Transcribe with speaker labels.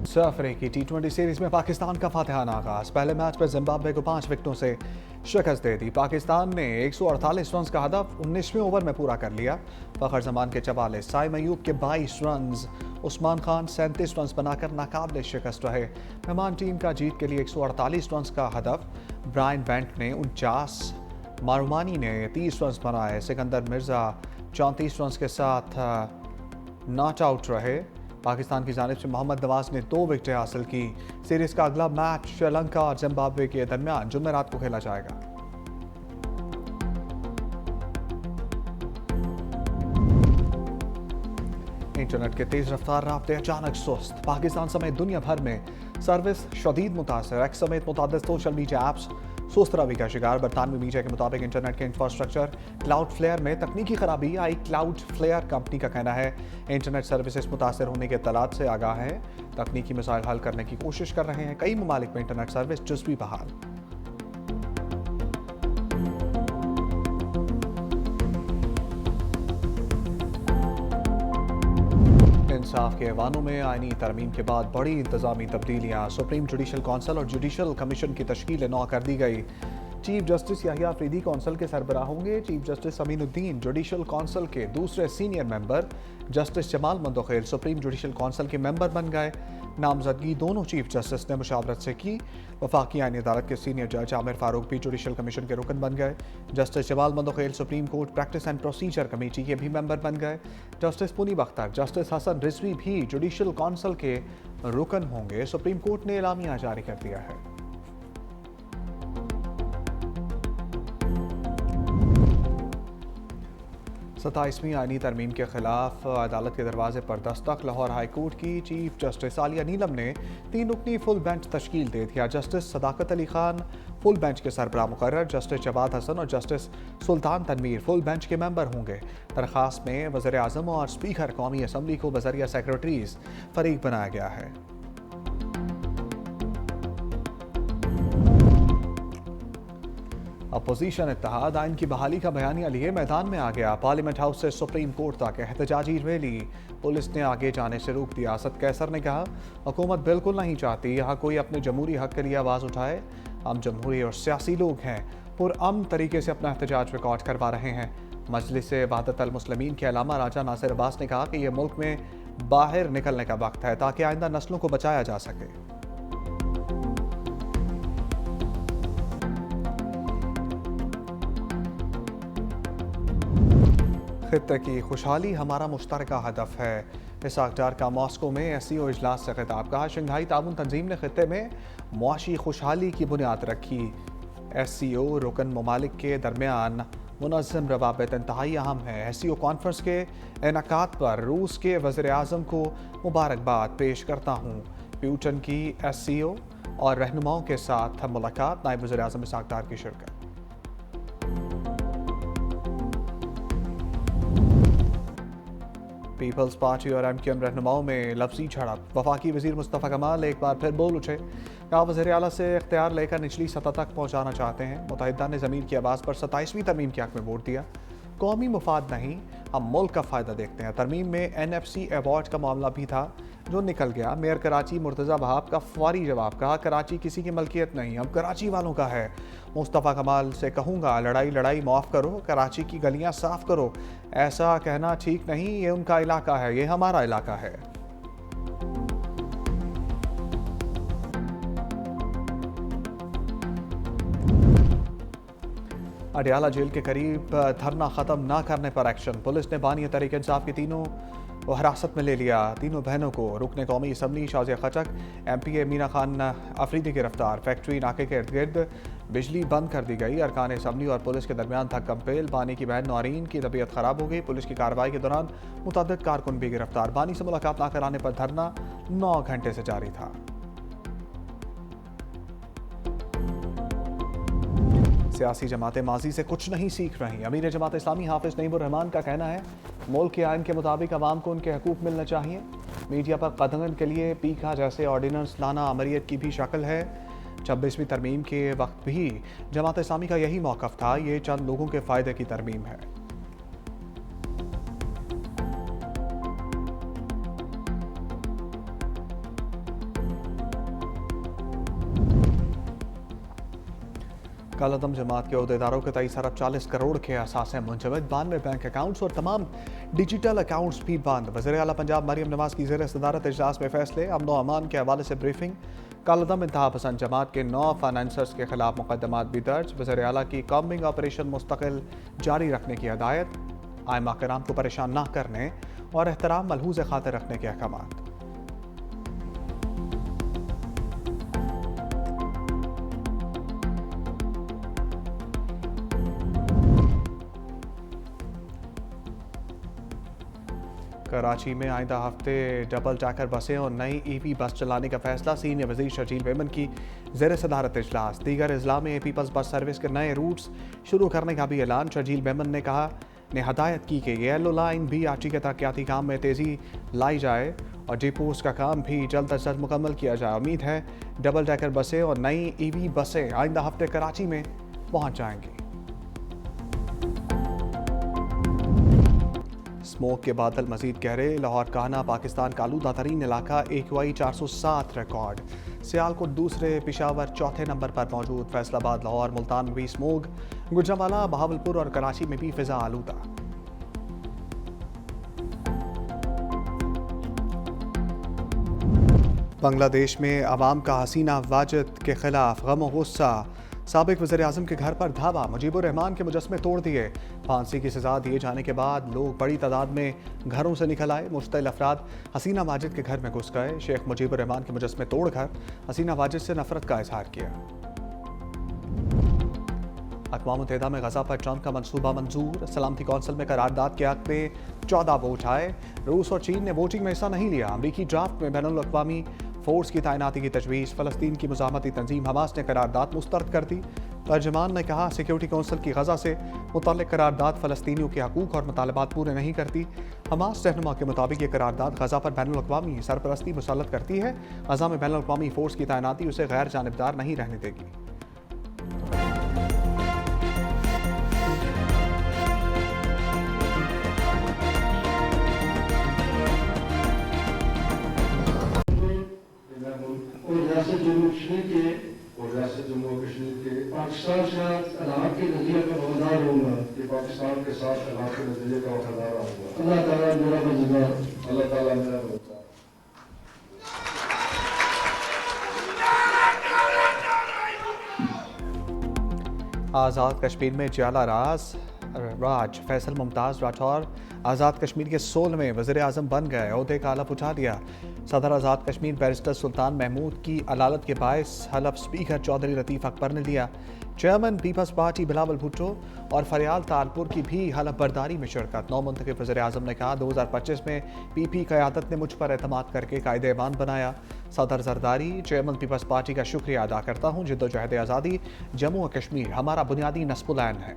Speaker 1: अफ्रीकी टी20 सीरीज में पाकिस्तान का फातिहाना आगाज। पहले मैच में जिम्बाब्वे को 5 विकेटों से शिकस्त दे दी। पाकिस्तान ने 148 रन का हदफ 19वें ओवर में पूरा कर लिया। फखर जमान के 44, साइम अयूब के 22 रन, उस्मान खान 37 रन बनाकर नाकाबिले शिकस्त रहे। मेहमान टीम का जीत के लिए 148 रन का हदफ। ब्रायन बेंट ने 49, मारूमानी ने 30 रन बनाए। सिकंदर मिर्जा 34 रन के साथ नॉट आउट रहे। पाकिस्तान की जानिब से मोहम्मद नवाज ने 2 विकेटें हासिल की। सीरीज का अगला मैच श्रीलंका और जिम्बाब्वे के दरमियान जुमेरात को खेला जाएगा। इंटरनेट के तेज रफ्तार राब्ते अचानक सुस्त। पाकिस्तान समेत दुनिया भर में सर्विस शदीद मुतासर। एक्स समेत मुतादिद सोशल मीडिया ऐप्स सुस्त रवि का शिकार। बरतानवी मीडिया के मुताबिक इंटरनेट के इंफ्रास्ट्रक्चर क्लाउडफ्लेयर में तकनीकी खराबी आई। क्लाउडफ्लेयर कंपनी का कहना है इंटरनेट सर्विसेज मुतासर होने के इत्तलात से आगाह है। तकनीकी मसाइल हल करने की कोशिश कर रहे हैं। कई ममालिक में इंटरनेट सर्विस जुज़वी बहाल। इंसाफ के ऐवानों में आईनी तरमीम के बाद बड़ी इंतजामी तब्दीलियां। सुप्रीम जुडिशल कौंसिल और जुडिशल कमीशन की तश्कील नौ कर दी गई। Chief justice Yahya Afridi council के सरबराह होंगे। Chief justice Aminuddin judicial council के दूसरे senior member. Justice Jamal Mandokhel supreme judicial council के मेंबर बन गए। नामजदगी दोनों चीफ जस्टिस ने मुशावरत से की। वफाकी आईनी अदालत के सीनियर जज आमिर फारूक भी जुडिशल कमीशन के रुकन बन गए। Justice Jamal Mandokhel supreme court practice and procedure committee के भी मेंबर बन गए। जस्टिस पुनीब अख्तर, जस्टिस हसन रिजवी भी जुडिशल कौंसिल के रुकन होंगे। सुप्रीम कोर्ट ने एलामिया जारी कर दिया है। सताईसवीं आईनी तरमीम के खिलाफ अदालत के दरवाजे पर दस्तक। लाहौर हाई कोर्ट की चीफ जस्टिस आलिया नीलम ने 3 रुकनी फुल बेंच तश्कील दे दिया। जस्टिस सदाकत अली खान फुल बेंच के सरबराह मुकर्रर। जस्टिस जवाद हसन और जस्टिस सुल्तान तनवीर फुल बेंच के मेंबर होंगे। दरख्वास्त में वज़ीर आज़म और स्पीकर कौमी असम्बली को बजरिया सेक्रेटरीज फरीक बनाया गया है। अपोजिशन इत्तेहाद आइन की बहाली का बयानिया लिए मैदान में आ गया। पार्लियामेंट हाउस से सुप्रीम कोर्ट तक एहतजाजी रैली। पुलिस ने आगे जाने से रोक दिया। असद कैसर ने कहा हुकूमत बिल्कुल नहीं चाहती यहाँ कोई अपने जमहूरी हक के लिए आवाज़ उठाए। हम जमहूरी और सियासी लोग हैं, पुरअमन तरीके से अपना एहतजाज रिकॉर्ड करवा रहे हैं। मजलिस वहदत अल मुस्लिमीन के अलामा राजा नासिर अब्बास ने कहा कि यह मुल्क में बाहर निकलने का वक्त है ताकि आइंदा नस्लों को बचाया जा सके। खित्ते की खुशहाली हमारा मुश्तरका हदफ है। इसहाक डार का मॉस्को में एससीओ इजलास से खिताब। कहा शंघाई ताउन तंजीम ने खित्ते में मुआशी खुशहाली की बुनियाद रखी। एससीओ रुकन ममालिक के दरमियान मुनज़्ज़म रवाबित इंतहाई अहम है। एससीओ कॉन्फ्रेंस के इनेकाद पर रूस के वज़ीर आज़म को मुबारकबाद पेश करता हूँ। प्यूटन की एससीओ और रहनुमाओं के साथ मुलाकात। नायब वज़ीर आज़म इसहाक डार की शिरकत। पीपल्स पार्टी और एमक्यूएम रहनुमाओं में लफ्जी झड़प। वफाकी वजीर मुस्तफ़ा कमाल एक बार फिर बोल उठे। कहा वज़ीर आला से इख्तियार लेकर निचली सतह तक पहुँचाना चाहते हैं। मुत्तहिदा ने ज़मीर की आवाज़ पर 27वीं तरमीम के हक़ में वोट दिया। कौमी मुफाद नहीं, हम मुल्क का फ़ायदा देखते हैं। तरमीम में NFC अवार्ड का मामला भी था जो निकल गया। मेयर कराची मुर्तज़ा वहाब का फौरी जवाब। कहा कराची किसी की मलकियत नहीं, अब कराची वालों का है। मुस्तफ़ा कमाल से कहूँगा लड़ाई लड़ाई माफ़ करो, कराची की गलियाँ साफ़ करो। ऐसा कहना ठीक नहीं, ये उनका इलाका है, ये हमारा इलाका है। अडियाला जेल के करीब धरना ख़त्म न करने पर एक्शन। पुलिस ने बानी तहरीक इंसाफ की तीनों को हिरासत में ले लिया। तीनों बहनों को रुकने कौमी असम्बली शाजिया खचक, MPA मीना खान अफरीदी गिरफ्तार। फैक्ट्री नाके के इर्द गिर्द बिजली बंद कर दी गई। अरकान असम्बली और पुलिस के दरमियान था कंपेल। बानी की बहन नौरीन की तबीयत खराब हो गई। पुलिस की कार्रवाई के दौरान मुतअद्दिद कारकुन भी गिरफ्तार। बानी से मुलाकात न कराने पर धरना 9 घंटे से जारी था। सियासी जमातें माजी से कुछ नहीं सीख रही। अमीर जमात इस्लामी हाफिज नईमुर रहमान का कहना है मुल्क के आइन के मुताबिक अवाम को उनके हकूक़ मिलने चाहिए। मीडिया पर कदगन के लिए पीखा जैसे ऑर्डिनेंस लाना अमरियत की भी शक्ल है। 26वीं तरमीम के वक्त भी जमात इस्लामी का यही मौक़िफ़ था। ये चंद लोगों के फ़ायदे की तरमीम है। कालादम जमात के अहदेदारों के 23 अरब 40 करोड़ के असासे मुंजमद, 92 बैंक अकाउंट्स और तमाम डिजिटल अकाउंट्स भी बंद। वज़ीर आला पंजाब मरियम नवाज की ज़ेर सदारत इजलास में फैसले, अमन व अमान के हवाले से ब्रीफिंग। कालादम इंतहा पसंद जमात के 9 फाइनेंसर्स के खिलाफ मुकदमात भी दर्ज। वज़ीर आला की कॉम्बिंग ऑपरेशन मुस्तकिल जारी रखने की हदायत। आइमा कराम को परेशान न करने और एहतराम मलहूज़ खातिर रखने के अहकामात। कराची में आइंदा हफ्ते डबल टैकर बसें और नई ईवी बस चलाने का फैसला। सीनियर वज़ीर शर्जील मेमन की ज़ेर सदारत इजलास। दीगर अजला में पीपल्स बस सर्विस के नए रूट्स शुरू करने का भी ऐलान। शर्जील मेमन ने हदायत की कि येलो लाइन भी आटी के तरक्याती काम में तेज़ी लाई जाए और डिपोज का काम भी जल्द अज जल्द मुकम्मल किया जाए। उम्मीद है डबल टैकर बसें और नई ईवी बसें आइंदा हफ्ते कराची में पहुँच जाएंगी। स्मोक के बादल मजीद गहरे। लाहौर काना पाकिस्तान का आलूदा तरीन इलाका, AQI 407 रिकॉर्ड। सियालकोट दूसरे, पिशावर चौथे नंबर पर मौजूद। फैसलाबाद, लाहौर, मुल्तान में भी स्मोक। गुजरांवाला, बहावलपुर और कराची में भी फिजा आलूदा। बांग्लादेश में अवाम का हसीना वाजिद के खिलाफ गम और गुस्सा। साबिक वज़ीर आज़म के घर पर धावा, मुजीबुर रहमान के मुजस्समे तोड़ दिए। फांसी की सज़ा दिए जाने के बाद लोग बड़ी तादाद में घरों से निकल आए। मुश्तइल अफराद हसीना वाजिद के घर में घुस गए। शेख मुजीबुर रहमान के मुजस्समे तोड़कर हसीना वाजिद से नफरत का इजहार किया। अक़वाम मुत्तहिदा में गज़ा पर ट्रंप का मंसूबा मंजूर। सलामती कौंसिल में करारदाद के हक़ में 14 वोट आए। रूस और चीन ने वोटिंग में हिस्सा नहीं लिया। अमरीकी ड्राफ्ट में बैनुल अक़वामी फोर्स की तैनाती की तजवीज़। फ़लस्तीन की मुज़ाहमती तंजीम हमास ने करारदाद मुस्तरद कर दी। तर्जमान ने कहा, सिक्योरिटी कौंसिल की गज़ा से मुतल्लिक़ करारदाद फ़लस्तीनियों के हकूक़ और मुतालबात पूरे नहीं करती। हमास रहनुमा के मुताबिक ये करारदाद गज़ा पर बैनुल अक़वामी सरपरस्ती मुसल्लत करती है। गज़ा में बैनुल अक़वामी फ़ोर्स की तैनाती उसे गैर जानिबदार नहीं रहने देगी।
Speaker 2: रियासत जम्मू और कश्मीर के पाकिस्तान के साथ अलाक़ के नज़रिए का वफ़ादार रहूँगा कि पाकिस्तान के साथ अलाक़ के नज़रिए का वफ़ादार रहूँगा। अल्लाह ताला मेरा मज़ीदार, अल्लाह ताला मेरा मज़ीदार।
Speaker 1: आज़ाद कश्मीर में जियाला राज फैसल मुमताज़ राठौर आज़ाद कश्मीर के 16वें वज़ीर आज़म बन गए। ओहदे का हलफ उठा लिया। सदर आज़ाद कश्मीर बैरिस्टर सुल्तान महमूद की अदालत के बायस हलफ स्पीकर चौधरी लतीफ़ अकबर ने लिया। चेयरमैन पीपल्स पार्टी बिलावल भुट्टो और फरियाल तालपुर की भी हलफ बर्दारी में शिरकत। नौ मुंतखब वज़ीर आज़म ने कहा, 2025 में PP क़यादत ने मुझ पर एतमाद करके कायदे ईमान बनाया। सदर जरदारी, चेयरमैन पीपल्स पार्टी का शुक्रिया अदा करता हूँ। जिद्दोजहद आज़ादी जम्मू और कश्मीर हमारा बुनियादी नस्बुल ऐन है।